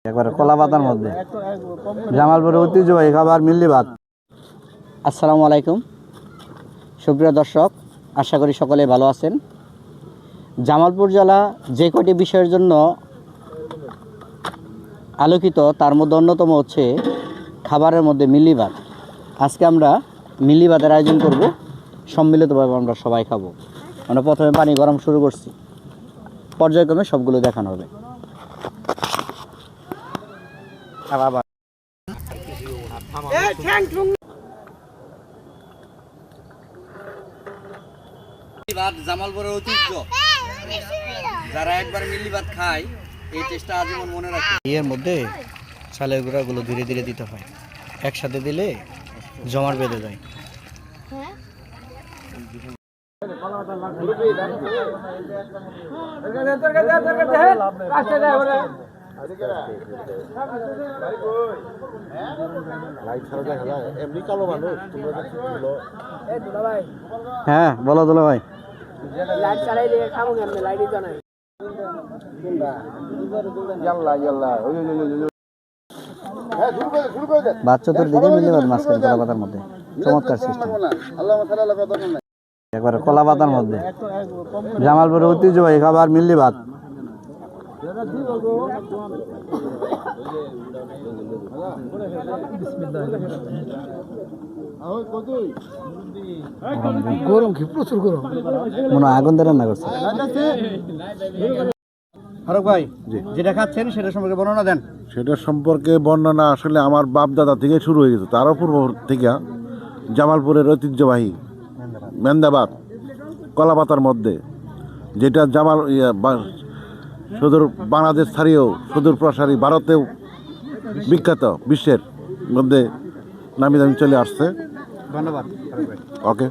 একবারে কলা পাতার মধ্যে জামালপুরের ঐতিহ্যবাহী খাবার মিল্লি ভাত। আসসালামু আলাইকুম সুপ্রিয় দর্শক, আশা করি সকলে ভালো আছেন। জামালপুর জেলা যে কটি বিষয়ের জন্য আলোকিত তার মধ্যে অন্যতম হচ্ছে খাবারের মধ্যে মিল্লি ভাত। আজকে আমরা মিল্লি ভাতের আয়োজন করব, সম্মিলিতভাবে আমরা সবাই খাবো। আমরা প্রথমে পানি গরম শুরু করছি, পর্যায়ক্রমে সবগুলো দেখানো হবে। ভাত জামালপুরের ঐতিহ্য, যারা একবার মিল্লি ভাত খায় এই টেস্টটা আজীবন মনে রাখে। এর মধ্যে চালের গুঁড়াগুলো ধীরে ধীরে দিতে হয়, একসাথে দিলে জমাট বেঁধে যায়। হ্যাঁ বলো দুলা ভাই। বাচ্চাদের দিকে মিল্লি ভাত মাছ কলা পাতার মধ্যে চমৎকার সিস্টেম। একবারে কলা পাতার মধ্যে জামালপুরের ঐতিহ্যবাহী খাবার মিল্লি ভাত। গরম কি প্রচুর গরম, মনে হয় আগুন দিয়ে রান্না করছে। ফারুক ভাই, যেটা খাচ্ছেন সেটা সম্পর্কে বর্ণনা দেন। সেটা সম্পর্কে বর্ণনা আসলে আমার বাপ দাদা থেকে শুরু হয়ে গেছে, তারও পূর্ব থেকে জামালপুরের ঐতিহ্যবাহী মেন্দাবাদ কলা পাতার মধ্যে, যেটা সুদূর বাংলাদেশ ছাড়িয়েও সুদূর প্রসারী ভারতেও বিখ্যাত, বিশ্বের মধ্যে নামি দামি চলে আসছে। ধন্যবাদ। ওকে।